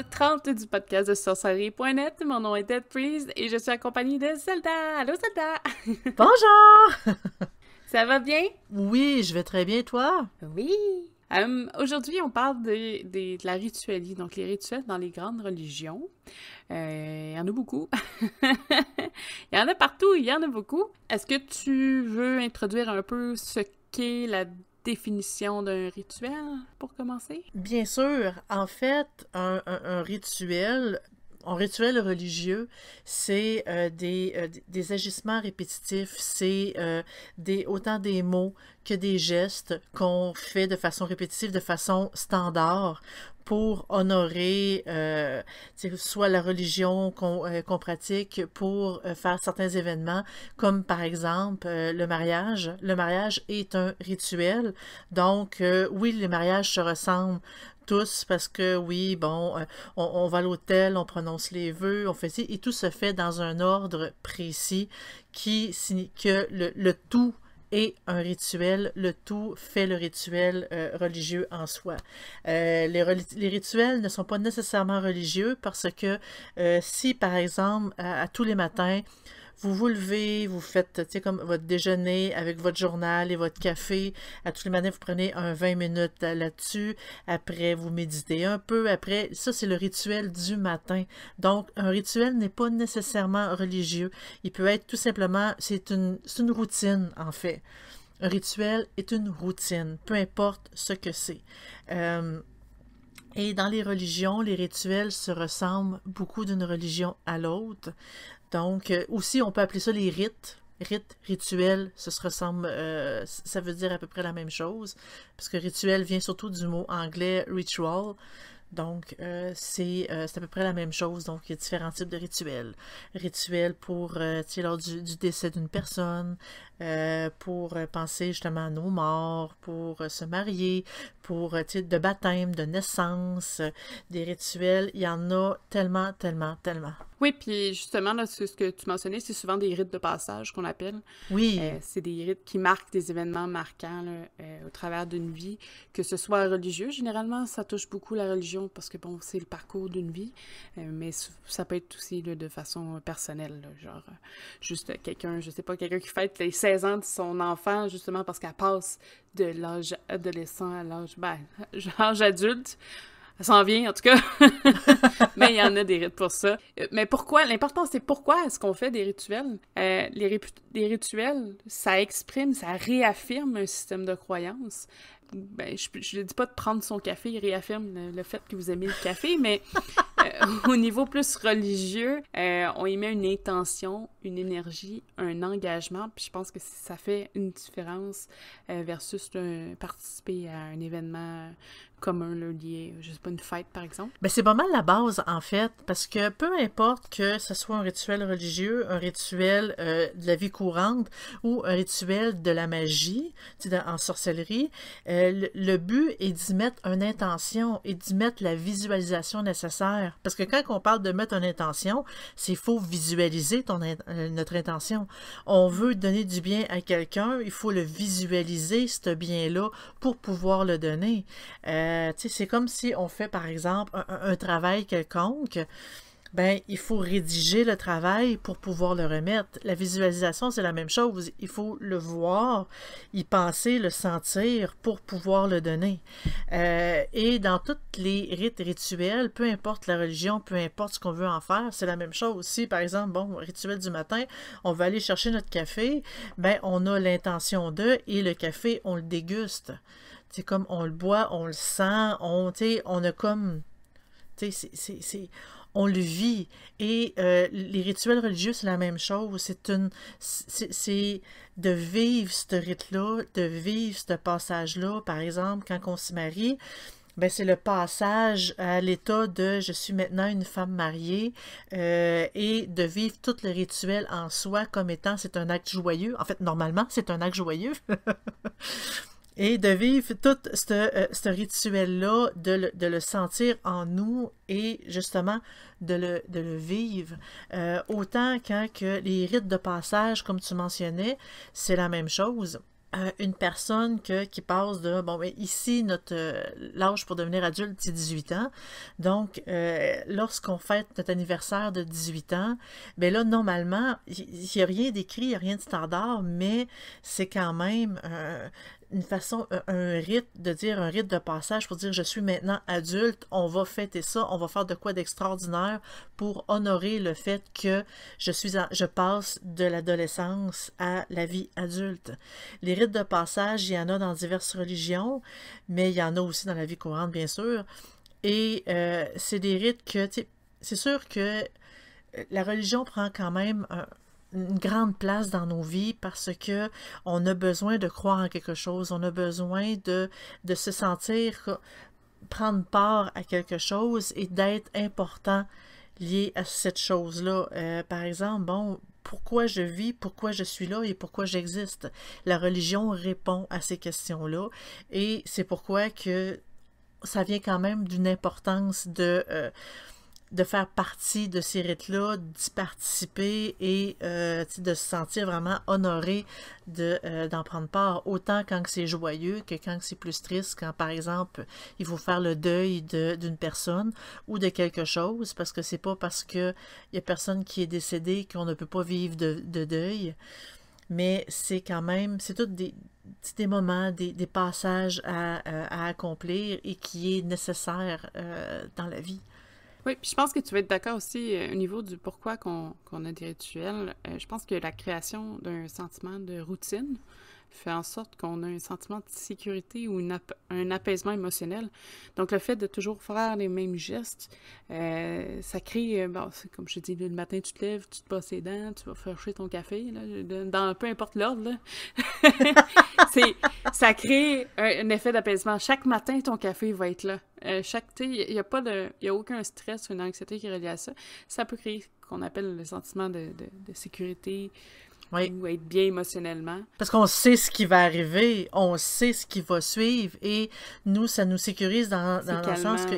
l'épisode 30 du podcast de sorcellerie.net. Mon nom est Dead Priest et je suis accompagnée de Zelda. Allô Zelda! Bonjour! Ça va bien? Oui, je vais très bien, toi? Oui! Aujourd'hui, on parle de la ritualité, donc les rituels dans les grandes religions. Il y en a beaucoup. Il y en a partout, il y en a beaucoup. Est-ce que tu veux introduire un peu ce qu'est la définition d'un rituel pour commencer? Bien sûr. En fait, un rituel, un rituel religieux, c'est des agissements répétitifs, c'est autant des mots que des gestes qu'on fait de façon répétitive, de façon standard, pour honorer soit la religion qu'on pratique, pour faire certains événements, comme par exemple le mariage. Le mariage est un rituel, donc oui, les mariages se ressemblent tous parce que oui, bon, on va à l'hôtel, on prononce les vœux, on fait ci, et tout se fait dans un ordre précis qui signifie que le tout est un rituel, le tout fait le rituel religieux en soi. Les rituels ne sont pas nécessairement religieux parce que si, par exemple, à tous les matins, vous vous levez, vous faites, tu sais, comme votre déjeuner avec votre journal et votre café. À tous les matins, vous prenez un 20 minutes là-dessus. Après, vous méditez un peu. Après, ça, c'est le rituel du matin. Donc, un rituel n'est pas nécessairement religieux. Il peut être tout simplement, c'est une routine, en fait. Un rituel est une routine, peu importe ce que c'est. Et dans les religions, les rituels se ressemblent beaucoup d'une religion à l'autre. Donc, aussi, on peut appeler ça les rites. Rites, rituels, ça se ressemble, ça veut dire à peu près la même chose, parce que rituel vient surtout du mot anglais ritual. Donc, c'est à peu près la même chose. Donc, il y a différents types de rituels. Rituels pour, tu sais, lors du décès d'une personne, pour penser justement à nos morts, pour se marier, pour, tu sais, de baptême, de naissance, des rituels. Il y en a tellement, tellement, tellement. Oui, puis justement, là, ce que tu mentionnais, c'est souvent des rites de passage qu'on appelle. Oui, C'est des rites qui marquent des événements marquants là, au travers d'une vie, que ce soit religieux. Généralement, ça touche beaucoup la religion parce que, bon, c'est le parcours d'une vie, mais ça peut être aussi là, de façon personnelle, là, genre juste quelqu'un, je sais pas, quelqu'un qui fête les 16 ans de son enfant justement parce qu'elle passe de l'âge adolescent à l'âge adulte. Ça s'en vient, en tout cas. Mais il y en a des rites pour ça. Mais pourquoi? L'important, c'est pourquoi est-ce qu'on fait des rituels? Les rituels, ça exprime, ça réaffirme un système de croyance. Ben, je ne dis pas de prendre son café, il réaffirme le fait que vous aimez le café, mais au niveau plus religieux, on y met une intention, une énergie, un engagement, puis je pense que ça fait une différence versus participer à un événement commun, là, lié, je sais pas, une fête, par exemple. ben c'est pas mal la base, en fait, parce que peu importe que ce soit un rituel religieux, un rituel de la vie courante ou un rituel de la magie, tu sais, en sorcellerie, le but est d'y mettre une intention et d'y mettre la visualisation nécessaire. Parce que quand on parle de mettre une intention, c'est qu'il faut visualiser notre intention. On veut donner du bien à quelqu'un, il faut le visualiser, ce bien-là, pour pouvoir le donner. C'est comme si on fait, par exemple, un travail quelconque. Ben, il faut rédiger le travail pour pouvoir le remettre. La visualisation, c'est la même chose. Il faut le voir, y penser, le sentir pour pouvoir le donner. Et dans tous les rites rituels, peu importe la religion, peu importe ce qu'on veut en faire, c'est la même chose. Si, par exemple, bon, rituel du matin, on va aller chercher notre café, ben, on a l'intention de, et le café, on le déguste. C'est comme on le boit, on le sent, on a comme, on le vit. Et les rituels religieux, c'est la même chose. C'est de vivre ce rite-là, de vivre ce passage-là. Par exemple, quand on se marie, ben c'est le passage à l'état de je suis maintenant une femme mariée et de vivre tout le rituel en soi comme étant c'est un acte joyeux. En fait, normalement, c'est un acte joyeux. Et de vivre tout ce rituel-là, de le sentir en nous et justement de le vivre. Autant quand que les rites de passage, comme tu mentionnais, c'est la même chose. une personne qui passe de, bon, mais ici, l'âge pour devenir adulte, c'est 18 ans. Donc, lorsqu'on fête notre anniversaire de 18 ans, bien là, normalement, il n'y a rien d'écrit, il n'y a rien de standard, mais c'est quand même une façon, un rite, de dire un rite de passage pour dire je suis maintenant adulte, on va fêter ça, on va faire de quoi d'extraordinaire pour honorer le fait que je passe de l'adolescence à la vie adulte. Les rites de passage, il y en a dans diverses religions, mais il y en a aussi dans la vie courante, bien sûr. Et c'est des rites que, c'est sûr que la religion prend quand même une grande place dans nos vies parce que on a besoin de croire en quelque chose, on a besoin de se sentir prendre part à quelque chose et d'être important lié à cette chose-là. Par exemple, bon, pourquoi je vis, pourquoi je suis là et pourquoi j'existe? La religion répond à ces questions-là et c'est pourquoi que ça vient quand même d'une importance de faire partie de ces rites-là, d'y participer et de se sentir vraiment honoré d'en prendre part, autant quand c'est joyeux que quand c'est plus triste, quand par exemple il faut faire le deuil d'une personne ou de quelque chose, parce que c'est pas parce que il y a personne qui est décédé qu'on ne peut pas vivre de deuil, mais c'est quand même, c'est tous des moments, des passages à accomplir et qui est nécessaire dans la vie. Oui, puis je pense que tu vas être d'accord aussi au niveau du pourquoi qu'on a des rituels. Je pense que la création d'un sentiment de routine fait en sorte qu'on a un sentiment de sécurité ou un apaisement émotionnel. Donc, le fait de toujours faire les mêmes gestes, ça crée, bon, c'est comme je te dis, le matin, tu te lèves, tu te brosses les dents, tu vas faire ton café, là, dans peu importe l'ordre, là. Ça crée un effet d'apaisement. Chaque matin, ton café va être là. Il n'y a aucun stress ou une anxiété qui est reliée à ça. Ça peut créer ce qu'on appelle le sentiment de sécurité, Oui. ou être bien émotionnellement. Parce qu'on sait ce qui va arriver, on sait ce qui va suivre et nous, ça nous sécurise dans le sens que,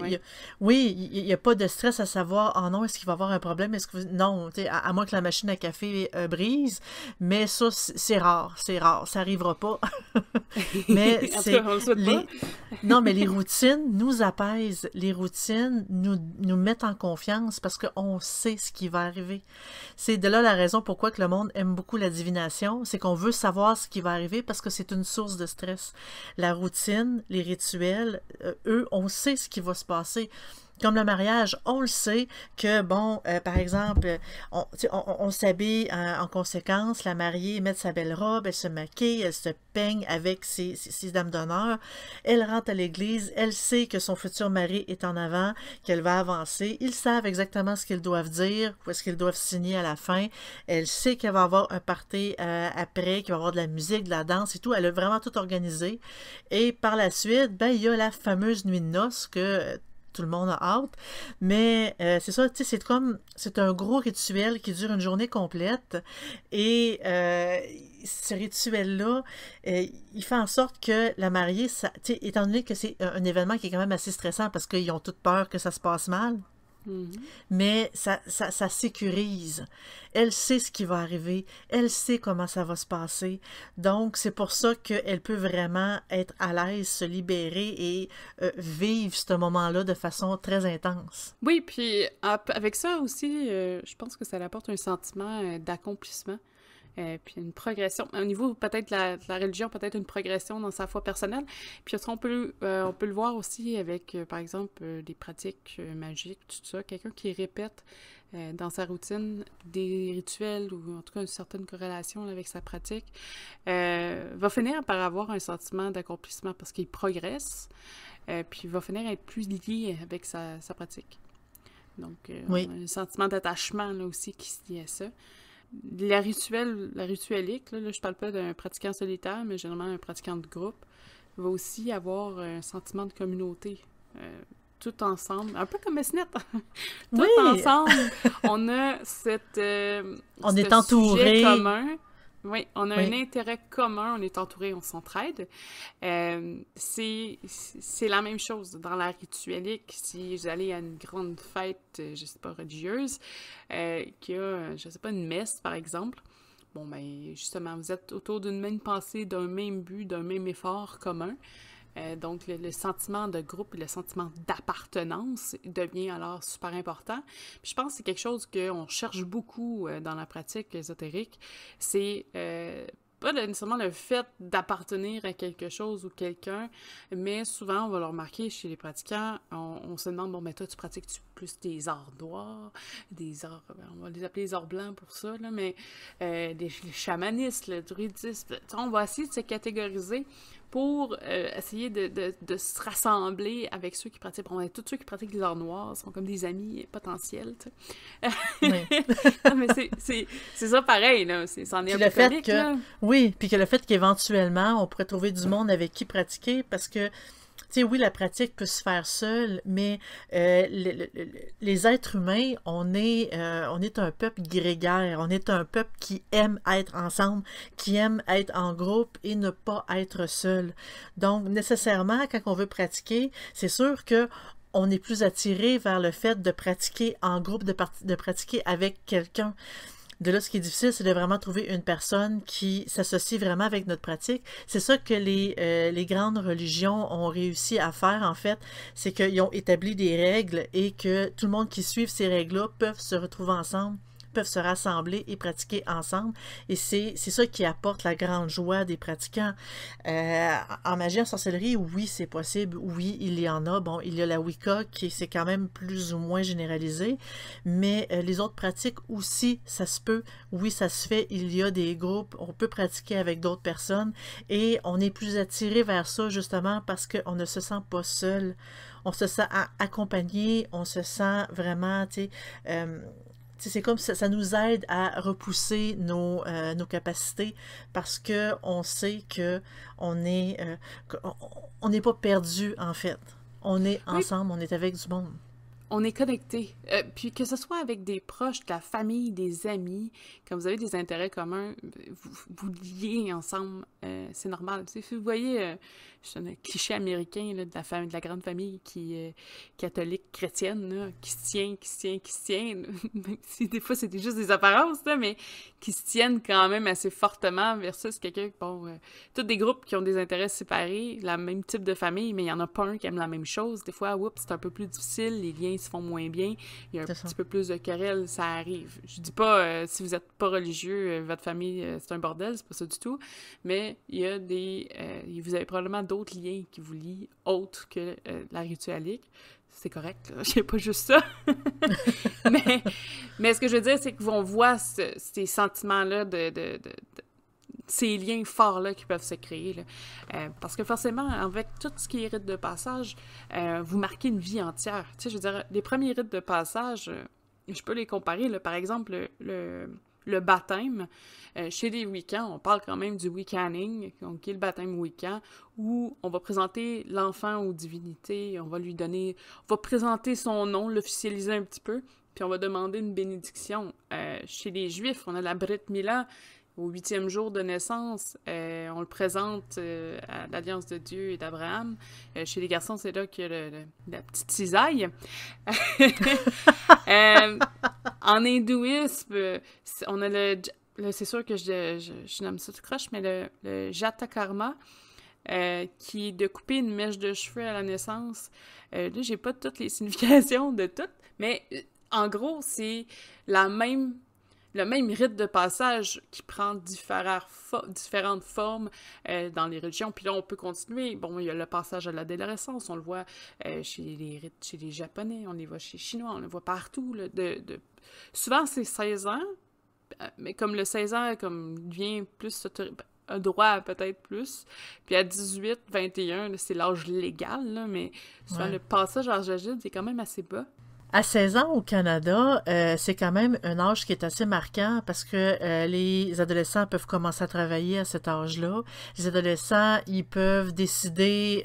oui, il n'y a pas de stress à savoir, oh non, est-ce qu'il va y avoir un problème? Non, à moins que la machine à café brise, mais ça, c'est rare, ça n'arrivera pas. Mais c'est non, mais les routines nous apaisent, les routines nous mettent en confiance parce qu'on sait ce qui va arriver. C'est de là la raison pourquoi que le monde aime beaucoup la divination, c'est qu'on veut savoir ce qui va arriver parce que c'est une source de stress. La routine, les rituels, eux, on sait ce qui va se passer. Comme le mariage, on le sait que, bon, par exemple, on s'habille en conséquence, la mariée met sa belle robe, elle se maquille, elle se peigne avec ses dames d'honneur, elle rentre à l'église, elle sait que son futur mari est en avant, qu'elle va avancer, ils savent exactement ce qu'ils doivent dire, où est-ce qu'ils doivent signer à la fin, elle sait qu'elle va avoir un party après, qu'il va y avoir de la musique, de la danse et tout, elle a vraiment tout organisé, et par la suite, ben, il y a la fameuse nuit de noces que tout le monde a hâte, mais c'est ça, tu sais, c'est un gros rituel qui dure une journée complète, et ce rituel-là, il fait en sorte que la mariée, étant donné que c'est un événement qui est quand même assez stressant parce qu'ils ont toute peur que ça se passe mal, mais ça sécurise. Elle sait ce qui va arriver. Elle sait comment ça va se passer. Donc, c'est pour ça qu'elle peut vraiment être à l'aise, se libérer et vivre ce moment-là de façon très intense. Oui, puis avec ça aussi, je pense que ça apporte un sentiment d'accomplissement. Puis une progression. Au niveau peut-être de la religion, peut-être une progression dans sa foi personnelle. Puis on peut le voir aussi avec, par exemple, des pratiques magiques, tout ça. Quelqu'un qui répète dans sa routine des rituels ou en tout cas une certaine corrélation là, avec sa pratique, va finir par avoir un sentiment d'accomplissement parce qu'il progresse, puis il va finir à être plus lié avec sa pratique. Donc, oui. on a un sentiment d'attachement là aussi qui se lie à ça. La rituelique, là, je parle pas d'un pratiquant solitaire, mais généralement un pratiquant de groupe, va aussi avoir un sentiment de communauté. Tout ensemble, un peu comme Mesnet. Tout ensemble, on a on est entouré. Sujet commun. Oui, on a un intérêt commun, on est entouré, on s'entraide. C'est la même chose dans la rituelique. Si vous allez à une grande fête, je sais pas, religieuse, qui a, je sais pas, une messe, par exemple, bon, ben, justement, vous êtes autour d'une même pensée, d'un même but, d'un même effort commun. Donc, le sentiment de groupe et le sentiment d'appartenance devient alors super important. Puis je pense que c'est quelque chose qu'on cherche beaucoup dans la pratique ésotérique. C'est pas nécessairement le fait d'appartenir à quelque chose ou quelqu'un, mais souvent, on va le remarquer chez les pratiquants, on se demande, bon, mais toi, tu pratiques-tu plus des arts noirs, des arts, on va les appeler les arts blancs pour ça, là, mais les chamanistes, le druidisme, on va essayer de se catégoriser pour essayer de se rassembler avec ceux qui pratiquent. Bon, tous ceux qui pratiquent les arts noirs sont comme des amis potentiels, tu sais. Oui. Non, mais c'est ça pareil, là. C'en est un peu comique, là. Oui, puis que le fait qu'éventuellement, on pourrait trouver du monde avec qui pratiquer, parce que tu sais, oui, la pratique peut se faire seule, mais les êtres humains, on est un peuple grégaire, on est un peuple qui aime être ensemble, qui aime être en groupe et ne pas être seul. Donc, nécessairement, quand on veut pratiquer, c'est sûr que on est plus attiré vers le fait de pratiquer en groupe, de pratiquer avec quelqu'un. De là, ce qui est difficile, c'est de vraiment trouver une personne qui s'associe vraiment avec notre pratique. C'est ça que les grandes religions ont réussi à faire, en fait, c'est qu'ils ont établi des règles et que tout le monde qui suit ces règles-là peuvent se retrouver ensemble, peuvent se rassembler et pratiquer ensemble. Et c'est ça qui apporte la grande joie des pratiquants. En magie, en sorcellerie, oui, c'est possible. Oui, il y en a. Bon, il y a la Wicca qui c'est quand même plus ou moins généralisé. Mais les autres pratiques aussi, ça se peut. Oui, ça se fait. Il y a des groupes. On peut pratiquer avec d'autres personnes. Et on est plus attiré vers ça, justement, parce qu'on ne se sent pas seul. On se sent accompagné. On se sent vraiment, tu sais... c'est comme ça nous aide à repousser nos capacités parce que on sait que on n'est pas perdu en fait. On est ensemble, on est avec du monde. On est connecté. Puis que ce soit avec des proches, de la famille, des amis, quand vous avez des intérêts communs, vous liez ensemble, c'est normal. Tu sais, vous voyez, c'est un cliché américain là, de la grande famille qui catholique chrétienne, là, qui se tient, même si des fois c'était juste des apparences, là, mais qui se tiennent quand même assez fortement versus quelqu'un, bon, tous des groupes qui ont des intérêts séparés, le même type de famille, mais il n'y en a pas un qui aime la même chose. Des fois, oups, c'est un peu plus difficile, les liens se font moins bien, il y a un petit peu plus de querelles, ça arrive. Je dis pas, si vous êtes pas religieux, votre famille, c'est un bordel, c'est pas ça du tout, mais il y a vous avez probablement d'autres liens qui vous lient autres que la ritualique. C'est correct, là. J'ai pas juste ça. mais ce que je veux dire, c'est qu'on voit ces sentiments-là ces liens forts-là qui peuvent se créer. Là. Parce que forcément, avec tout ce qui est rite de passage, vous marquez une vie entière. Tu sais, je veux dire, les premiers rites de passage, je peux les comparer. Là. Par exemple, le baptême, chez les Wiccans, on parle quand même du Wiccaning, donc qui est le baptême Wiccan, où on va présenter l'enfant aux divinités, on va présenter son nom, l'officialiser un petit peu, puis on va demander une bénédiction. Chez les Juifs, on a la Brit Mila, au 8e jour de naissance, on le présente à l'Alliance de Dieu et d'Abraham. Chez les garçons, c'est là qu'il y a la petite cisaille. En hindouisme, on a c'est sûr que je nomme ça tout croche, mais le Jatakarma, qui est de couper une mèche de cheveux à la naissance. Là, j'ai pas toutes les significations de toutes, mais en gros, c'est le même rite de passage qui prend différentes formes dans les religions. Puis là, on peut continuer. Bon, il y a le passage à l'adolescence, on le voit chez les Japonais, on les voit chez les Chinois, on le voit partout. Là, souvent, c'est 16 ans, mais comme le 16 ans, comme devient plus un droit peut-être plus. Puis à 18, 21, là, c'est l'âge légal, là, mais souvent le passage à l'âge adulte, c'est quand même assez bas. À 16 ans au Canada, c'est quand même un âge qui est assez marquant parce que les adolescents peuvent commencer à travailler à cet âge-là. Les adolescents, ils peuvent décider,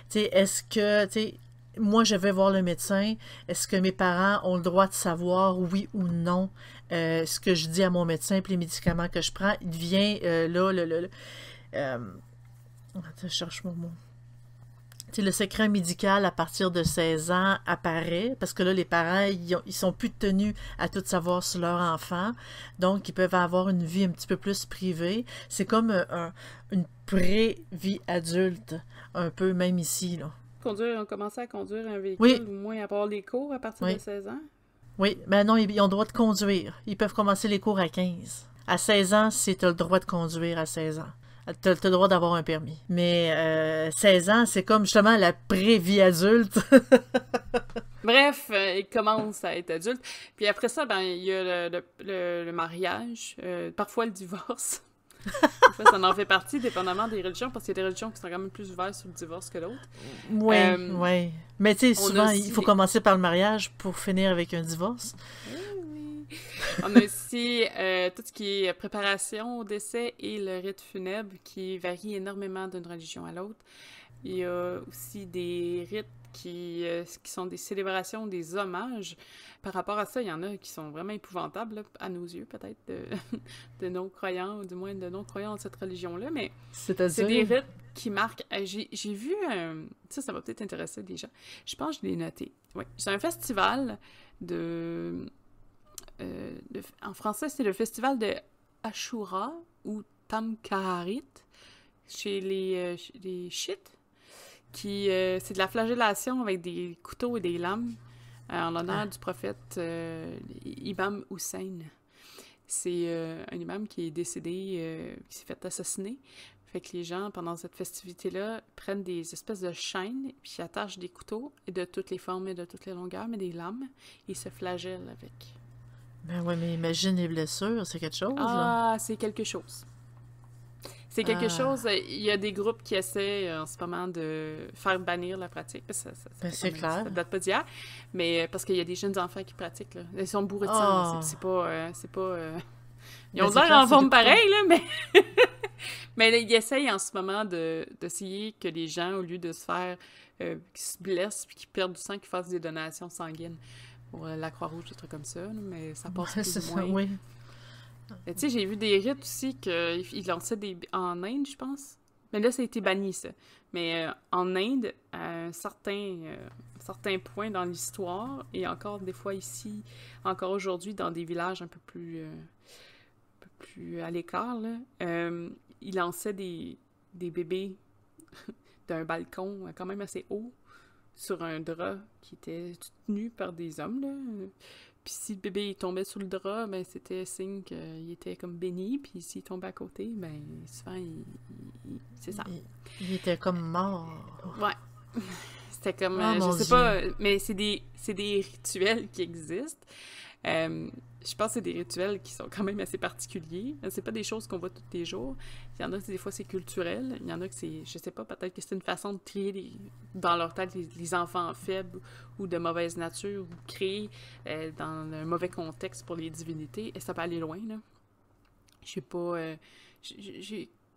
tu sais, est-ce que, tu sais, moi, je vais voir le médecin. Est-ce que mes parents ont le droit de savoir oui ou non ce que je dis à mon médecin et les médicaments que je prends? Il devient là, attends, je cherche mon mot. Tu sais, le secret médical à partir de 16 ans apparaît, parce que là, les parents, ils sont plus tenus à tout savoir sur leur enfant, donc ils peuvent avoir une vie un petit peu plus privée. C'est comme une pré-vie adulte, un peu, même ici, là. On commençait à conduire un véhicule, Oui, ou moins à avoir les cours à partir de oui, 16 ans. oui. Ben non, ils ont le droit de conduire. Ils peuvent commencer les cours à 15. À 16 ans, c'est tu as le droit de conduire à 16 ans. Tu as le droit d'avoir un permis. Mais 16 ans, c'est comme justement la pré-vie adulte. Bref, il commence à être adulte. Puis après ça, ben il y a le mariage, parfois le divorce. En fait, ça en fait partie, dépendamment des religions, parce qu'il y a des religions qui sont quand même plus ouvertes sur le divorce que d'autres. Oui, oui. Mais tu sais, On a souvent, aussi il faut commencer par le mariage pour finir avec un divorce. Oui, oui. On a aussi tout ce qui est préparation au décès et le rite funèbre qui varie énormément d'une religion à l'autre. Il y a aussi des rites qui sont des célébrations, des hommages. Par rapport à ça, il y en a qui sont vraiment épouvantables, là, à nos yeux, peut-être, de non-croyants, ou du moins de non-croyants dans cette religion-là, mais c'est des C'est-à-dire? rites qui marquent... j'ai vu... ça va peut-être intéresser des gens. Je pense que je l'ai noté. Oui, c'est un festival de... en français, c'est le festival de Ashura, ou Tamkharit, chez les Chiites. C'est de la flagellation avec des couteaux et des lames en l'honneur du prophète Imam Hussein. C'est un imam qui est décédé, qui s'est fait assassiner. Fait que les gens, pendant cette festivité-là, prennent des espèces de chaînes, puis attachent des couteaux, et de toutes les formes et de toutes les longueurs, mais des lames, et se flagellent avec. Ben ouais, mais imagine les blessures, c'est quelque chose, là. Ah, c'est quelque chose. C'est quelque Ah, chose, il y a des groupes qui essaient en ce moment de faire bannir la pratique, parce que ça ben fait quand c'est même, clair. ça date pas d'hier, mais parce qu'il y a des jeunes enfants qui pratiquent, là. Ils sont bourrés de sang, là. Oh, C'est pas... Ils ben ont c'est l'air clair, en c'est forme dégoûtant. pareil, là, mais... mais là, ils essayent en ce moment d'essayer que les gens, au lieu de se faire... qui se blessent, puis qui perdent du sang, qu'ils fassent des donations sanguines pour la Croix-Rouge, des trucs comme ça, là, mais ça passe Ouais, plus c'est ou ça, moins. oui. Tu sais, j'ai vu des rites aussi qu'ils lançaient en Inde, je pense. Mais là, ça a été banni, ça. Mais en Inde, à certain point dans l'histoire, et encore des fois ici, encore aujourd'hui, dans des villages un peu plus à l'écart, là, ils lançaient des bébés d'un balcon quand même assez haut sur un drap qui était tenu par des hommes, là. Puis si le bébé il tombait sur le drap, ben c'était signe qu'il était comme béni. Puis s'il tombait à côté, ben souvent, c'est ça. Il était comme mort. Ouais. C'était comme, Oh je mon sais Dieu. pas, mais c'est des rituels qui existent. Je pense que c'est des rituels qui sont quand même assez particuliers. C'est pas des choses qu'on voit tous les jours. Il y en a des fois c'est culturel. Il y en a que c'est, je sais pas, peut-être que c'est une façon de trier dans leur tête les enfants faibles ou de mauvaise nature ou créer dans un mauvais contexte pour les divinités. Et ça peut aller loin, là. Je sais pas...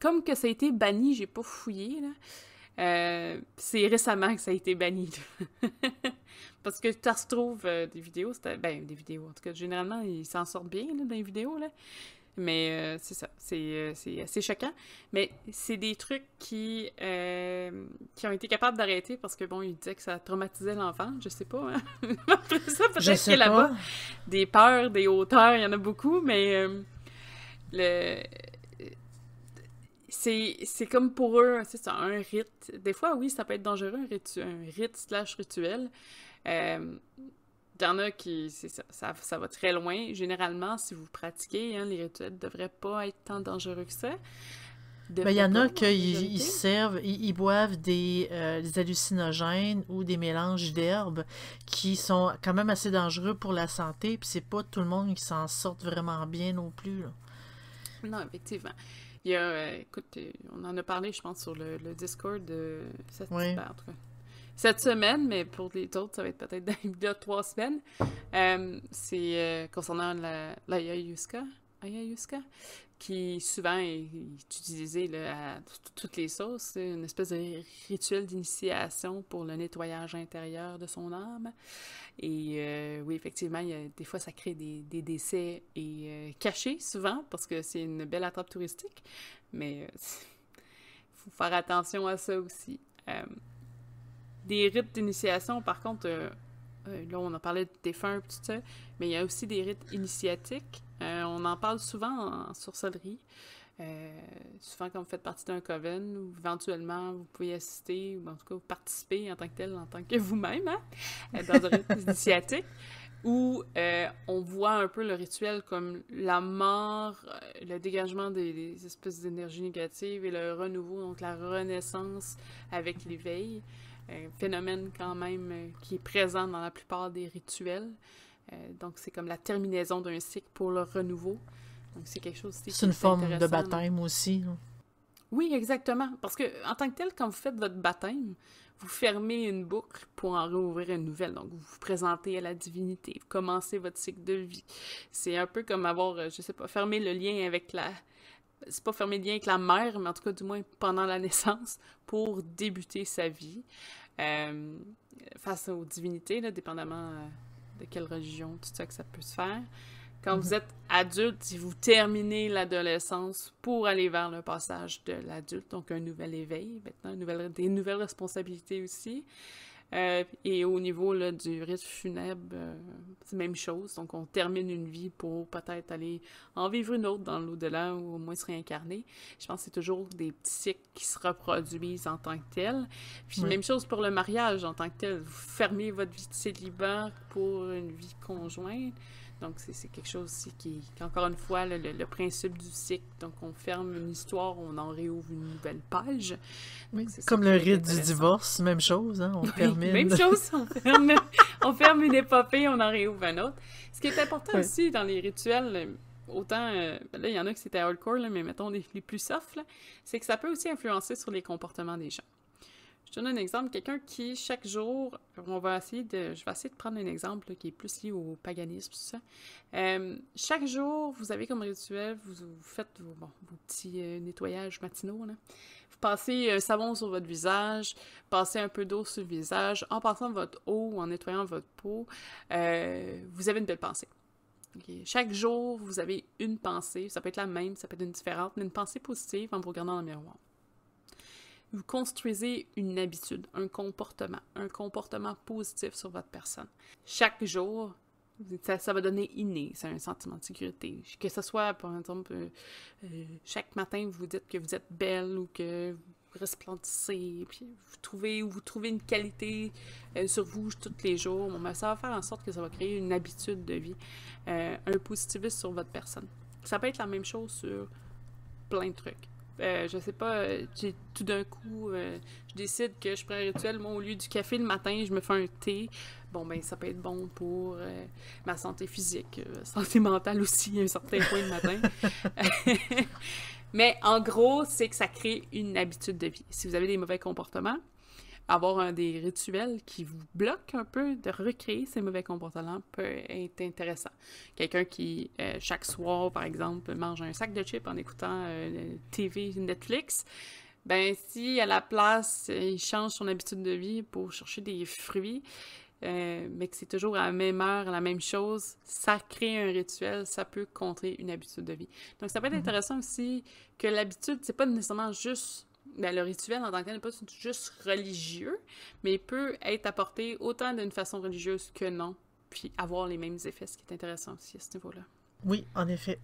comme que ça a été banni, j'ai pas fouillé, là. C'est récemment que ça a été banni. Parce que tu retrouves des vidéos, des vidéos, en tout cas, généralement, ils s'en sortent bien là, dans les vidéos, là. Mais c'est ça, c'est assez choquant. Mais c'est des trucs qui ont été capables d'arrêter parce que, bon, ils disaient que ça traumatisait l'enfant, je sais pas, hein. Après ça, Je peut-être que sais là-bas, pas. des peurs, des hauteurs, il y en a beaucoup, mais le... C'est comme pour eux, c'est ça, un rite. Des fois, oui, ça peut être dangereux, un rite slash rituel. Il y en a qui, c'est ça va très loin. Généralement, si vous pratiquez, hein, les rituels ne devraient pas être tant dangereux que ça. Ben, il y Devraient en pas, a en qui majorité. servent, ils boivent des hallucinogènes ou des mélanges d'herbes qui sont quand même assez dangereux pour la santé, puis c'est pas tout le monde qui s'en sort vraiment bien non plus, là. Non, effectivement. Il y a, écoute, on en a parlé, je pense, sur le Discord Oui. en tout cas, cette semaine, mais pour les autres, ça va être peut-être dans il y a 3 semaines. C'est concernant l'ayahuasca, qui souvent est utilisé là, à toutes les sauces. C'est une espèce de rituel d'initiation pour le nettoyage intérieur de son âme. Et oui, effectivement, des fois, ça crée des décès et cachés, souvent, parce que c'est une belle attrape touristique. Mais il faut faire attention à ça aussi. Des rites d'initiation, par contre, là, on a parlé de défunts et tout ça, mais il y a aussi des rites initiatiques. On en parle souvent en sorcellerie. Souvent, quand vous faites partie d'un coven, ou éventuellement, vous pouvez assister, ou en tout cas, vous participer en tant que tel, en tant que vous-même, hein, dans un rite initiatique, où on voit un peu le rituel comme la mort, le dégagement des espèces d'énergie négatives et le renouveau, donc la renaissance avec l'éveil. Un phénomène quand même qui est présent dans la plupart des rituels. Donc, c'est comme la terminaison d'un cycle pour le renouveau. Donc, c'est quelque chose aussi C'est une forme de baptême aussi. Hein. Oui, exactement. Parce que en tant que tel, quand vous faites votre baptême, vous fermez une boucle pour en rouvrir une nouvelle. Donc, vous vous présentez à la divinité, vous commencez votre cycle de vie. C'est un peu comme avoir, je sais pas, fermer le lien avec la... C'est pas fermer le lien avec la mère, mais en tout cas, du moins, pendant la naissance, pour débuter sa vie. Face aux divinités, là, dépendamment de quelle religion, tout ça que ça peut se faire. Quand vous êtes adulte, si vous terminez l'adolescence pour aller vers le passage de l'adulte, donc un nouvel éveil, maintenant, des nouvelles responsabilités aussi. Et au niveau là, du rite funèbre, c'est la même chose. Donc, on termine une vie pour peut-être aller en vivre une autre dans l'au-delà ou au moins se réincarner. Je pense que c'est toujours des petits cycles qui se reproduisent en tant que tels. Puis, même chose pour le mariage en tant que tel. Vous fermez votre vie de célibat pour une vie conjointe. Donc, c'est quelque chose aussi qui encore une fois, le principe du cycle. Donc, on ferme une histoire, on en réouvre une nouvelle page. Oui, comme le rite du divorce, même chose, hein? On termine. Même chose, on ferme une épopée, on en réouvre un autre. Ce qui est important aussi dans les rituels, autant, là, il y en a qui c'était hardcore, là, mais mettons les plus soft, c'est que ça peut aussi influencer sur les comportements des gens. Je te donne un exemple, quelqu'un qui, chaque jour, je vais essayer de prendre un exemple là, qui est plus lié au paganisme, tout ça. Chaque jour, vous avez comme rituel, vous faites vos petits nettoyages matinaux, là. Vous passez un savon sur votre visage, passez un peu d'eau sur le visage, en passant votre eau ou en nettoyant votre peau, vous avez une belle pensée. Okay. Chaque jour, vous avez une pensée, ça peut être la même, ça peut être une différente, mais une pensée positive en vous regardant dans le miroir. Vous construisez une habitude, un comportement positif sur votre personne. Chaque jour, ça va donner inné, c'est un sentiment de sécurité. Que ce soit, par exemple, chaque matin, vous vous dites que vous êtes belle ou que vous resplendissez, puis vous trouvez une qualité sur vous tous les jours. Bon, ça va faire en sorte que ça va créer une habitude de vie, un positivisme sur votre personne. Ça peut être la même chose sur plein de trucs. Je sais pas, tout d'un coup, je décide que je prends un rituel, moi, au lieu du café le matin, je me fais un thé. Bon, ben, ça peut être bon pour ma santé physique, santé mentale aussi, à un certain point le matin. Mais en gros, c'est que ça crée une habitude de vie. Si vous avez des mauvais comportements, avoir des rituels qui vous bloquent un peu de recréer ces mauvais comportements peut être intéressant. Quelqu'un qui, chaque soir, par exemple, mange un sac de chips en écoutant TV Netflix, ben si à la place, il change son habitude de vie pour chercher des fruits, mais que c'est toujours à la même heure, la même chose, ça crée un rituel, ça peut contrer une habitude de vie. Donc ça peut être intéressant aussi que l'habitude, c'est pas nécessairement juste... Ben, le rituel en tant que tel n'est pas juste religieux, mais il peut être apporté autant d'une façon religieuse que non, puis avoir les mêmes effets, ce qui est intéressant aussi à ce niveau-là. Oui, en effet.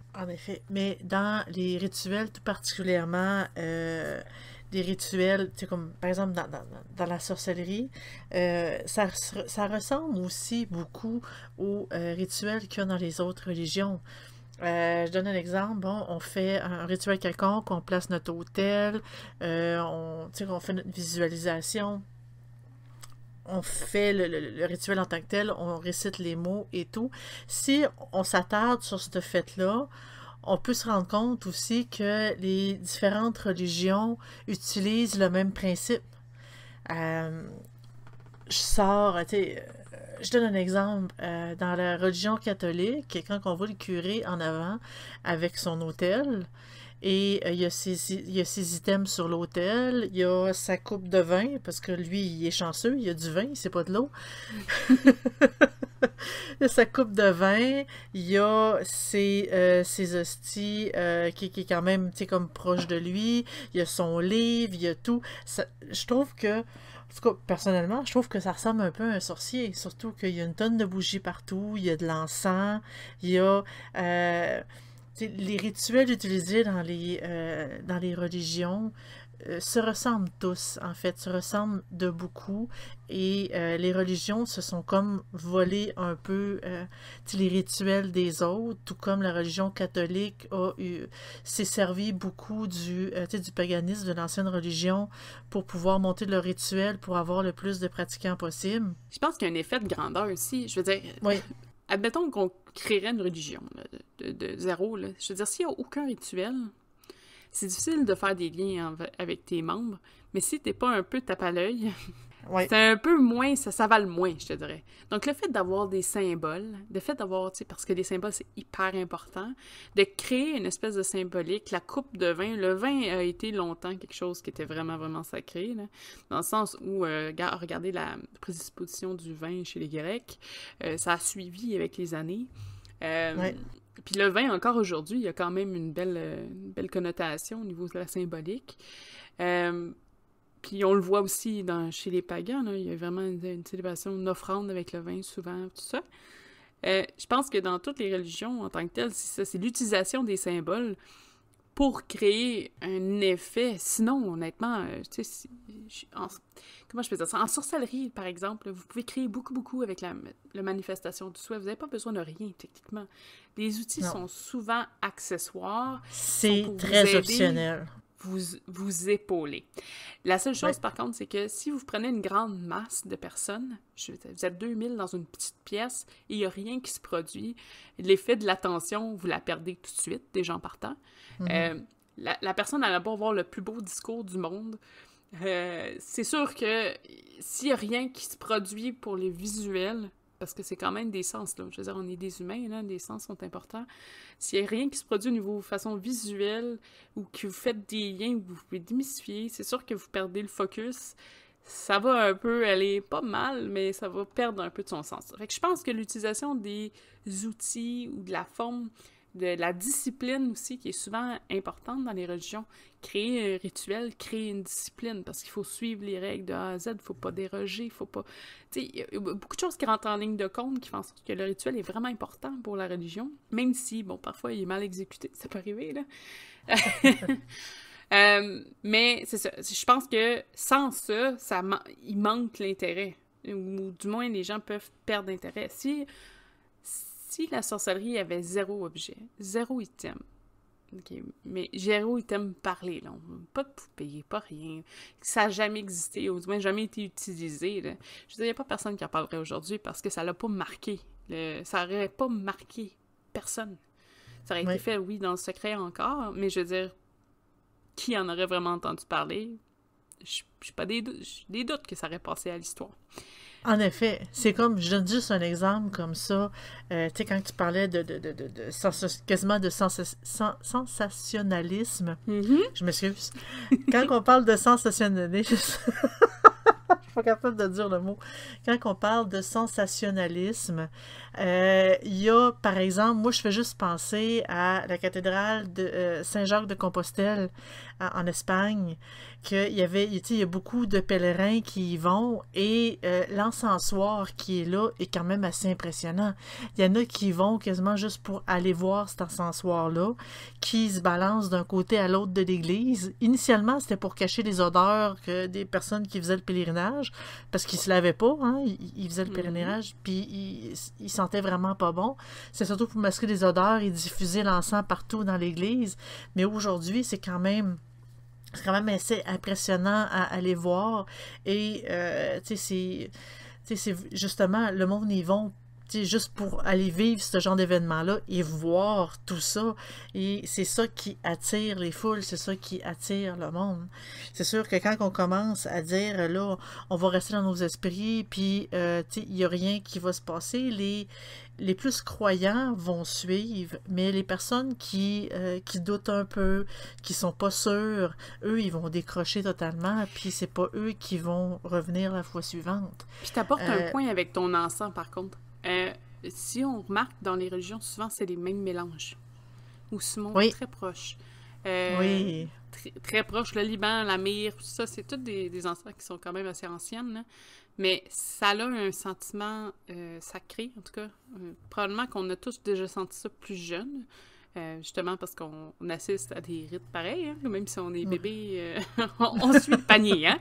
Mais dans les rituels, tout particulièrement des rituels, tu sais, comme par exemple dans la sorcellerie, ça ressemble aussi beaucoup aux rituels qu'il y a dans les autres religions. Je donne un exemple. Bon, on fait un rituel quelconque, on place notre autel, on fait notre visualisation, on fait le rituel en tant que tel, on récite les mots et tout. Si on s'attarde sur ce fait-là, on peut se rendre compte aussi que les différentes religions utilisent le même principe. Je donne un exemple. Dans la religion catholique, quand on voit le curé en avant avec son autel et il y a ses items sur l'autel, il y a sa coupe de vin, parce que lui, il est chanceux, il y a du vin, c'est pas de l'eau. Il y a sa coupe de vin, il y a ses hosties qui est quand même, tu sais, comme proche de lui, il y a son livre, il y a tout. Je trouve que, en tout cas, personnellement, je trouve que ça ressemble un peu à un sorcier, surtout qu'il y a une tonne de bougies partout, il y a de l'encens, il y a... les rituels utilisés dans les religions se ressemblent tous, en fait, se ressemblent de beaucoup, et les religions se sont comme volées un peu les rituels des autres, tout comme la religion catholique s'est servi beaucoup du paganisme de l'ancienne religion pour pouvoir monter leur rituel, pour avoir le plus de pratiquants possible. Je pense qu'il y a un effet de grandeur aussi. Je veux dire, oui. Admettons qu'on créerait une religion là, de zéro. Là. Je veux dire, s'il n'y a aucun rituel, c'est difficile de faire des liens avec tes membres, mais si t'es pas un peu tape à l'œil, ouais. c'est un peu moins, ça vale moins, je te dirais. Donc, le fait d'avoir des symboles, le fait d'avoir, tu sais, parce que les symboles, c'est hyper important, de créer une espèce de symbolique, la coupe de vin, le vin a été longtemps quelque chose qui était vraiment, vraiment sacré, là, dans le sens où, regardez la prédisposition du vin chez les Grecs, ça a suivi avec les années. Ouais. Puis le vin, encore aujourd'hui, il y a quand même une belle connotation au niveau de la symbolique. Puis on le voit aussi chez les pagans, là, il y a vraiment une célébration, une offrande avec le vin, souvent, tout ça. Je pense que dans toutes les religions, en tant que telles, c'est ça, c'est l'utilisation des symboles pour créer un effet. Sinon, honnêtement, tu sais, comment je peux dire ça? En sorcellerie, par exemple, vous pouvez créer beaucoup avec la manifestation du souhait. Vous n'avez pas besoin de rien, techniquement. Les outils sont souvent accessoires. C'est très optionnel. Vous épauler. La seule chose, par contre, c'est que si vous prenez une grande masse de personnes, vous êtes 2000 dans une petite pièce et il n'y a rien qui se produit, l'effet de l'attention, vous la perdez tout de suite, des gens partant. La personne, elle va pas avoir le plus beau discours du monde. C'est sûr que s'il n'y a rien qui se produit pour les visuels, parce que c'est quand même des sens, là. Je veux dire, on est des humains, là, les sens sont importants. S'il n'y a rien qui se produit au niveau façon visuelle ou que vous faites des liens où vous pouvez démystifier, c'est sûr que vous perdez le focus. Ça va un peu aller pas mal, mais ça va perdre un peu de son sens. Fait que je pense que l'utilisation des outils ou de la forme, de la discipline aussi, qui est souvent importante dans les religions, créer un rituel, créer une discipline, parce qu'il faut suivre les règles de A à Z, il ne faut pas déroger, il faut pas... Tu sais, il y a beaucoup de choses qui rentrent en ligne de compte qui font en sorte que le rituel est vraiment important pour la religion, même si, bon, parfois, il est mal exécuté, ça peut arriver, là. Mais c'est ça, je pense que sans ça, il manque l'intérêt, ou du moins, les gens peuvent perdre d'intérêt. Si la sorcellerie avait zéro objet, zéro item, okay, mais zéro item parlé, là, pas de poupée, pas rien, ça n'a jamais existé, ou du moins jamais été utilisé, là. Je veux dire, il n'y a pas personne qui en parlerait aujourd'hui parce que ça l'a pas marqué. Ça n'aurait pas marqué personne. Ça aurait été fait, oui, dans le secret encore, mais je veux dire, qui en aurait vraiment entendu parler? J'ai des doutes que ça aurait passé à l'histoire. En effet, c'est comme, je donne juste un exemple comme ça, tu sais, quand tu parlais quasiment de sensationnalisme, je m'excuse, quand on parle de sensationnalisme, je suis pas capable de dire le mot, quand on parle de sensationnalisme, il y a, par exemple, moi je fais juste penser à la cathédrale de Saint-Jacques-de-Compostelle en Espagne, qu'il y avait, il y a beaucoup de pèlerins qui y vont et l'encensoir qui est là est quand même assez impressionnant. Il y en a qui vont quasiment juste pour aller voir cet encensoir-là, qui se balance d'un côté à l'autre de l'église. Initialement, c'était pour cacher les odeurs que des personnes qui faisaient le pèlerinage, parce qu'ils se lavaient pas, hein, ils faisaient le pèlerinage, puis ils sentaient vraiment pas bon. C'est surtout pour masquer les odeurs et diffuser l'encens partout dans l'église. Mais aujourd'hui, c'est quand même assez impressionnant à aller voir. Et, tu sais, c'est justement, le monde y vont juste pour aller vivre ce genre d'événement-là et voir tout ça. Et c'est ça qui attire les foules, c'est ça qui attire le monde. C'est sûr que quand on commence à dire, là, on va rester dans nos esprits, puis, il n'y a rien qui va se passer, les plus croyants vont suivre, mais les personnes qui doutent un peu, qui sont pas sûrs, eux, ils vont décrocher totalement, puis c'est pas eux qui vont revenir la fois suivante. Puis t'apportes un point avec ton encens, par contre. Si on remarque dans les religions, souvent, c'est les mêmes mélanges. Ou souvent très proches. Oui. Très proches. Le Liban, la myrrhe, tout ça, c'est toutes des encens qui sont quand même assez anciennes, là. Mais ça a un sentiment sacré, en tout cas. Probablement qu'on a tous déjà senti ça plus jeune. Justement parce qu'on assiste à des rites pareils, hein? Même si on est bébé, on suit le panier, hein?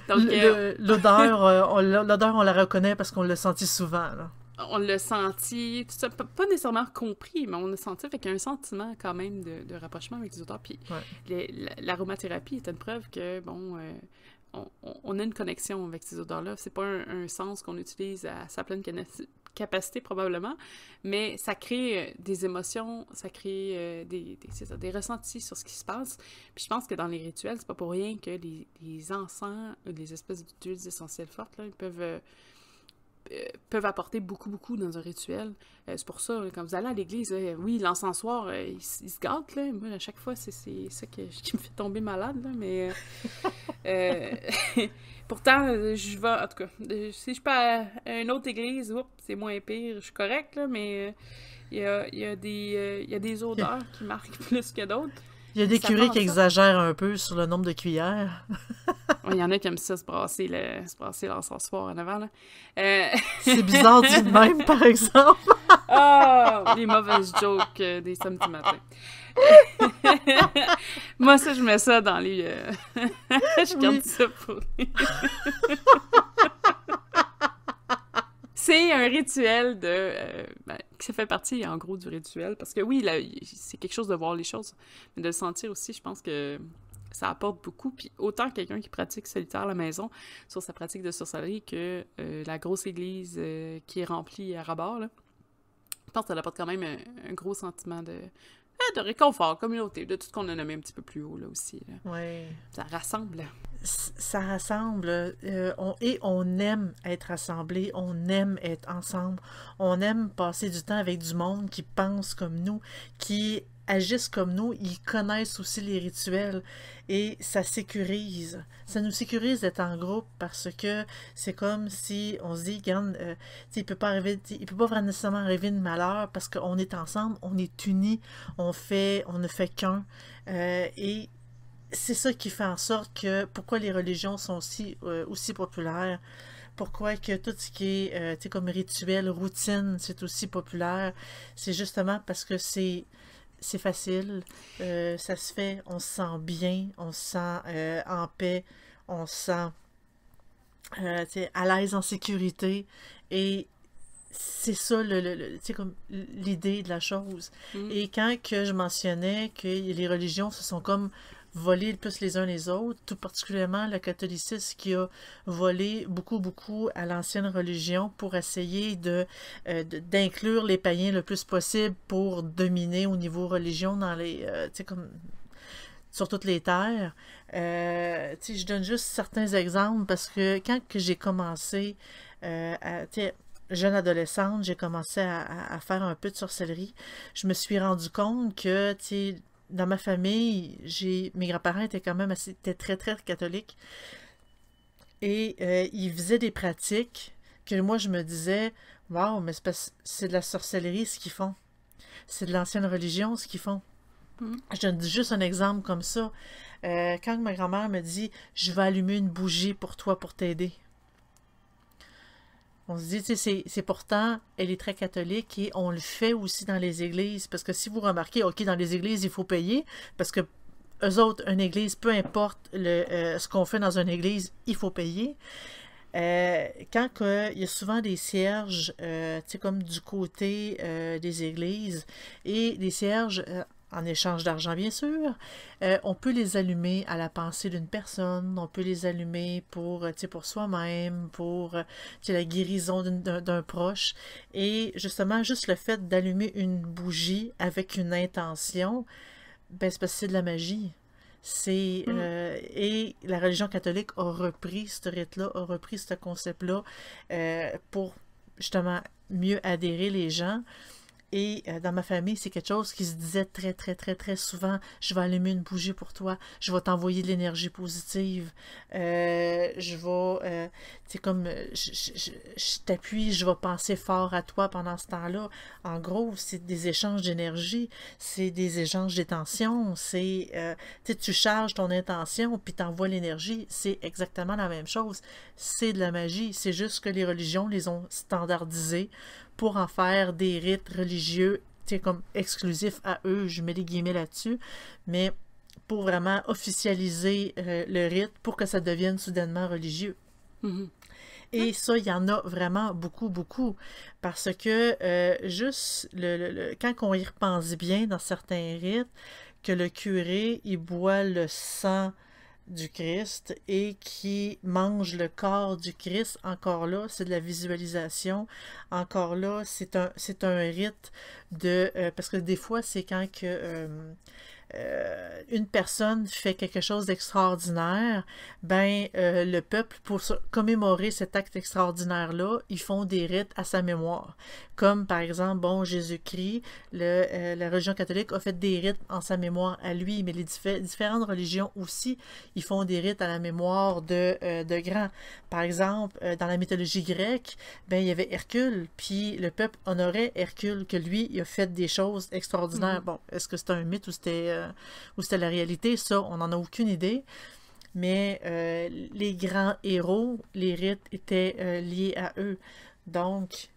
Donc, l'odeur, on la reconnaît parce qu'on l'a senti souvent, là. On l'a senti, tout ça, pas nécessairement compris, mais on l'a senti avec un sentiment quand même de rapprochement avec les odeurs. Puis l'aromathérapie est une preuve que, bon, on a une connexion avec ces odeurs-là. C'est pas un sens qu'on utilise à sa pleine capacité probablement, mais ça crée des émotions, ça crée des ressentis sur ce qui se passe. Puis je pense que dans les rituels, c'est pas pour rien que les encens, les espèces d'huiles essentielles fortes, là, ils peuvent apporter beaucoup, beaucoup dans un rituel. C'est pour ça, quand vous allez à l'église, oui, l'encensoir, il se gâte, là. Moi, à chaque fois, c'est ça qui me fait tomber malade, là, mais... pourtant, je vais, en tout cas, si je peux à une autre église, c'est moins pire, je suis correcte, là, mais il y a des odeurs qui marquent plus que d'autres. Il y a des curés qui exagèrent un peu sur le nombre de cuillères. Il y en a qui aiment ça se brasser l'encensoir en avant, là. C'est bizarre dit de même, par exemple. Les mauvaises jokes des samedis matins. Moi, ça, je mets ça dans les... je garde ça pour... C'est un rituel qui fait partie, en gros, du rituel. Parce que oui, là, c'est quelque chose de voir les choses, mais de le sentir aussi, je pense que ça apporte beaucoup. Puis autant quelqu'un qui pratique solitaire à la maison sur sa pratique de sorcellerie que la grosse église qui est remplie à ras-bord, là, je pense que ça apporte quand même un gros sentiment de réconfort, communauté, de tout ce qu'on a nommé un petit peu plus haut, là, aussi. Là. Oui. Ça rassemble. Ça rassemble, et on aime être rassemblés, on aime être ensemble, on aime passer du temps avec du monde qui pense comme nous, qui agissent comme nous, ils connaissent aussi les rituels et ça sécurise. Ça nous sécurise d'être en groupe parce que c'est comme si on se dit, regarde, il peut pas vraiment nécessairement arriver de malheur parce qu'on est ensemble, on est unis, on ne fait qu'un. Et c'est ça qui fait en sorte que pourquoi les religions sont aussi populaires. Pourquoi que tout ce qui est comme rituel, routine, c'est aussi populaire. C'est justement parce que c'est facile, ça se fait, on se sent bien, on se sent en paix, on se sent à l'aise en sécurité et c'est ça comme l'idée de la chose. Et quand que je mentionnais que les religions se sont comme volées plus les uns les autres, tout particulièrement le catholicisme qui a volé beaucoup, beaucoup à l'ancienne religion pour essayer d'inclure les païens le plus possible pour dominer au niveau religion dans comme sur toutes les terres. Je donne juste certains exemples parce que quand que j'ai commencé jeune adolescente, j'ai commencé à faire un peu de sorcellerie, je me suis rendu compte que, dans ma famille, mes grands-parents étaient quand même étaient très, très catholiques. Et ils faisaient des pratiques que moi, je me disais, waouh, mais c'est de la sorcellerie ce qu'ils font. C'est de l'ancienne religion ce qu'ils font. Je donne juste un exemple comme ça. Quand ma grand-mère me dit, je vais allumer une bougie pour toi pour t'aider. On se dit, c'est pourtant, elle est très catholique et on le fait aussi dans les églises. Parce que si vous remarquez, OK, dans les églises, il faut payer. Parce que eux autres, une église, peu importe ce qu'on fait dans une église, il faut payer. Quand il y a souvent des cierges, comme du côté des églises, et des cierges en échange d'argent, bien sûr. On peut les allumer à la pensée d'une personne, on peut les allumer pour soi-même, pour la guérison d'un proche. Et justement, juste le fait d'allumer une bougie avec une intention, ben, c'est parce que c'est de la magie. Et la religion catholique a repris ce rite-là, a repris ce concept-là pour justement mieux adhérer les gens. Et dans ma famille, c'est quelque chose qui se disait très, très, très, très souvent. Je vais allumer une bougie pour toi. Je vais t'envoyer de l'énergie positive. Je vais, je t'appuie, je vais penser fort à toi pendant ce temps-là. En gros, c'est des échanges d'énergie, c'est des échanges d'intention. Tu charges ton intention, puis t'envoies l'énergie. C'est exactement la même chose. C'est de la magie. C'est juste que les religions les ont standardisées pour en faire des rites religieux, comme exclusifs à eux, je mets des guillemets là-dessus, mais pour vraiment officialiser le rite, pour que ça devienne soudainement religieux. Mhm. Et ça, il y en a vraiment beaucoup, beaucoup, parce que juste, quand on y repense bien dans certains rites, que le curé, il boit le sang du Christ et qui mange le corps du Christ, encore là, c'est de la visualisation. Encore là, c'est un rite de... parce que des fois, c'est quand que... une personne fait quelque chose d'extraordinaire, ben le peuple, pour commémorer cet acte extraordinaire-là, ils font des rites à sa mémoire. Comme par exemple, bon, Jésus-Christ, la religion catholique a fait des rites en sa mémoire à lui, mais les différentes religions aussi, ils font des rites à la mémoire de grands. Par exemple, dans la mythologie grecque, ben il y avait Hercule, puis le peuple honorait Hercule, que lui, il a fait des choses extraordinaires. Bon, est-ce que c'est un mythe ou c'était la réalité? Ça, on n'en a aucune idée. Mais les grands héros, les rites étaient liés à eux. Donc,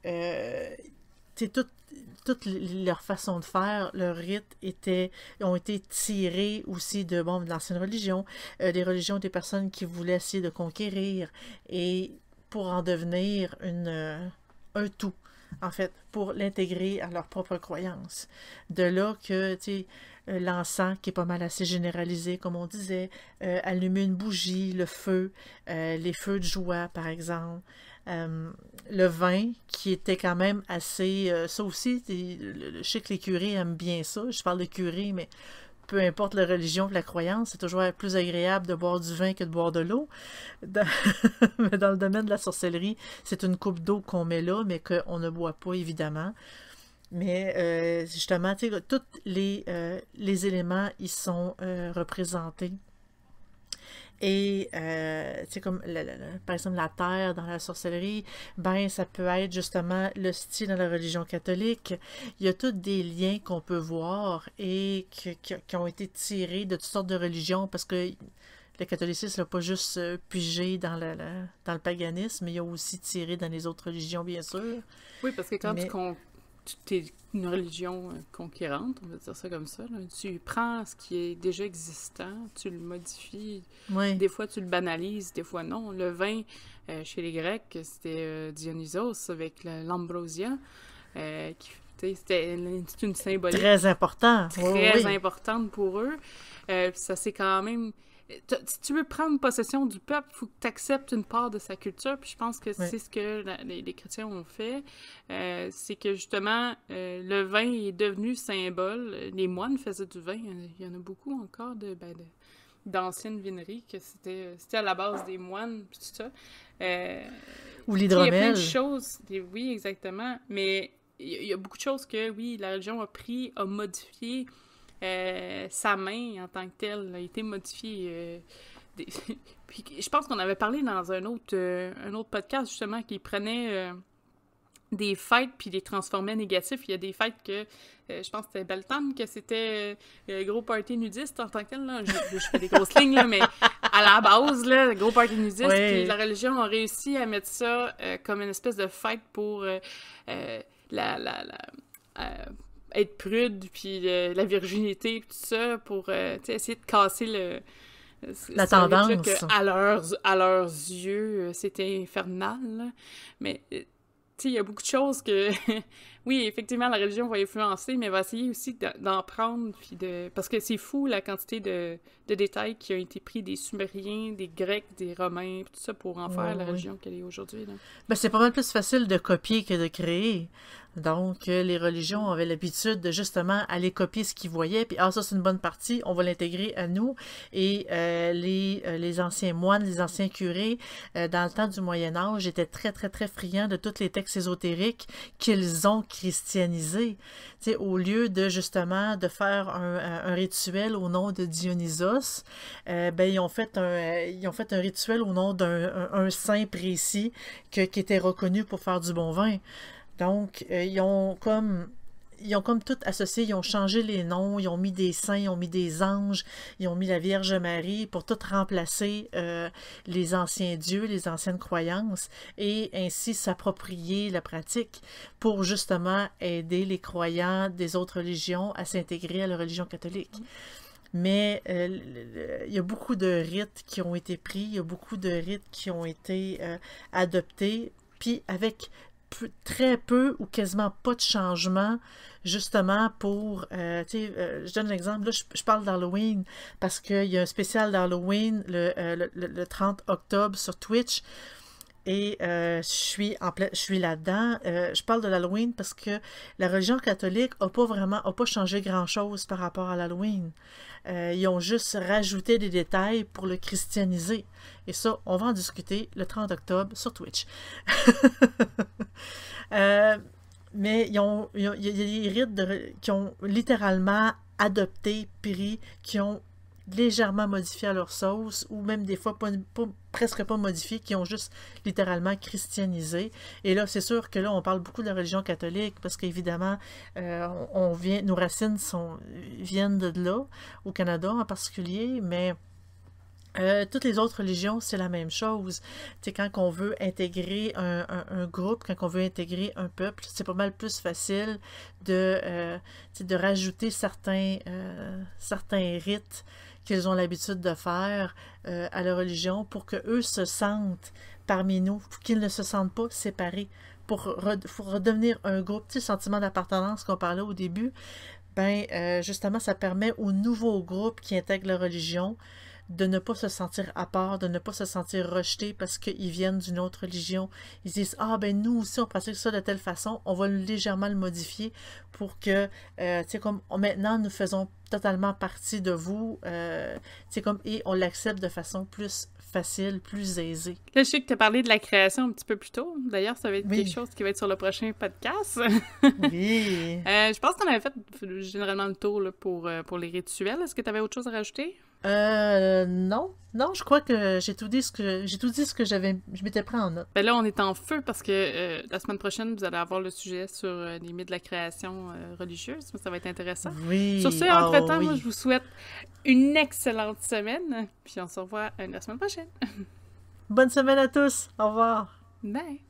toute leur façon de faire, leurs rites ont été tirés aussi de l'ancienne religion, des religions des personnes qui voulaient essayer de conquérir et pour en devenir un tout, en fait, pour l'intégrer à leur propre croyance. De là que, tu sais, l'encens qui est pas mal assez généralisé, comme on disait, allumer une bougie, le feu, les feux de joie, par exemple. Le vin, qui était quand même assez... ça aussi, je sais que les curés aiment bien ça. Je parle de curés, mais peu importe la religion, la croyance, c'est toujours plus agréable de boire du vin que de boire de l'eau. Mais dans le domaine de la sorcellerie, c'est une coupe d'eau qu'on met là, mais qu'on ne boit pas, évidemment. Mais justement, tu sais, tous les éléments, ils sont représentés. Et, c'est comme, par exemple, la terre dans la sorcellerie, ben, ça peut être justement le style dans la religion catholique. Il y a tous des liens qu'on peut voir et qui ont été tirés de toutes sortes de religions parce que le catholicisme n'a pas juste pigé dans le paganisme, mais il a aussi tiré dans les autres religions, bien sûr. Oui, parce que quand tu es une religion conquérante, on va dire ça comme ça, là, tu prends ce qui est déjà existant, tu le modifies. Oui. Des fois, tu le banalises, des fois non. Le vin, chez les Grecs, c'était Dionysos avec l'ambrosia, c'était une symbolique très important. très importante pour eux. Ça c'est quand même... Si tu veux prendre possession du peuple, il faut que tu acceptes une part de sa culture. Puis je pense que c'est ce que les chrétiens ont fait. C'est que justement, le vin est devenu symbole. Les moines faisaient du vin. Il y en a beaucoup encore d'anciennes vineries que c'était à la base des moines, puis tout ça. Ou l'hydromel. Il y a plein de choses. Oui, exactement. Mais il y a beaucoup de choses que, oui, la religion a modifié. Sa main en tant que telle a été modifiée. Puis je pense qu'on avait parlé dans un autre podcast justement qui prenait des fêtes puis les transformait négatifs. Il y a des fêtes que je pense que c'était Beltane, que c'était le gros party nudiste en tant que tel. Là. Je fais des grosses lignes, là, mais à la base, là, le gros party nudiste, puis la religion a réussi à mettre ça comme une espèce de fête pour être prude, puis la virginité, puis tout ça, pour essayer de casser la tendance. Que à leurs yeux, c'était infernal. Là. Mais, tu sais, il y a beaucoup de choses que... Oui, effectivement, la religion va influencer, mais va essayer aussi d'en prendre, puis parce que c'est fou la quantité de détails qui ont été pris des Sumériens, des Grecs, des Romains, tout ça pour en faire la Oui. religion qu'elle est aujourd'hui, là. Ben, c'est pas mal plus facile de copier que de créer. Donc, les religions avaient l'habitude de justement aller copier ce qu'ils voyaient, puis ça c'est une bonne partie, on va l'intégrer à nous. Et les anciens moines, les anciens curés, dans le temps du Moyen Âge, étaient très, très, très friands de tous les textes ésotériques qu'ils ont christianisés. Tu sais, au lieu de justement de faire un rituel au nom de Dionysos, ben, ils ont fait un rituel au nom d'un saint précis qui était reconnu pour faire du bon vin. Donc, ils ont comme tout associé, ils ont changé les noms, ils ont mis des saints, ils ont mis des anges, ils ont mis la Vierge Marie pour tout remplacer les anciens dieux, les anciennes croyances, et ainsi s'approprier la pratique pour justement aider les croyants des autres religions à s'intégrer à la religion catholique. Mais il y a beaucoup de rites qui ont été pris, il y a beaucoup de rites qui ont été adoptés, puis avec très peu ou quasiment pas de changement, justement pour, je donne l'exemple, là, je parle d'Halloween, parce qu'il y a un spécial d'Halloween le 30 octobre sur Twitch, et je suis là-dedans. Je parle de l'Halloween parce que la religion catholique n'a pas changé grand-chose par rapport à l'Halloween. Ils ont juste rajouté des détails pour le christianiser. Et ça, on va en discuter le 30 octobre sur Twitch. Mais il y a des rites qui ont littéralement adopté, pris, qui ont légèrement modifié à leur sauce, ou même des fois presque pas modifié, qui ont juste littéralement christianisé. Et là, c'est sûr que là, on parle beaucoup de la religion catholique, parce qu'évidemment, nos racines viennent de là, au Canada en particulier, mais toutes les autres religions, c'est la même chose. Tu sais, quand on veut intégrer un groupe, quand on veut intégrer un peuple, c'est pas mal plus facile de rajouter certains rites qu'ils ont l'habitude de faire à la religion pour qu'eux se sentent parmi nous, pour qu'ils ne se sentent pas séparés, pour redevenir un groupe. Tu sais, le sentiment d'appartenance qu'on parlait au début, ben justement, ça permet aux nouveaux groupes qui intègrent la religion de ne pas se sentir à part, de ne pas se sentir rejeté parce qu'ils viennent d'une autre religion. Ils disent « Ah, ben nous aussi, on pratique ça de telle façon, on va légèrement le modifier pour que, tu sais, comme maintenant, nous faisons totalement partie de vous, tu sais, comme, et on l'accepte de façon plus facile, plus aisée. » Là, je sais que tu as parlé de la création un petit peu plus tôt. D'ailleurs, ça va être quelque chose qui va être sur le prochain podcast. Oui. Je pense qu'on avait fait généralement le tour là, pour les rituels. Est-ce que tu avais autre chose à rajouter? Non, je crois que j'ai tout dit ce que je m'étais pris en note. Ben là, on est en feu parce que la semaine prochaine, vous allez avoir le sujet sur les mythes de la création religieuse. Ça va être intéressant. Oui. Sur ce, entre-temps, moi, je vous souhaite une excellente semaine. Puis on se revoit la semaine prochaine. Bonne semaine à tous. Au revoir. Bye.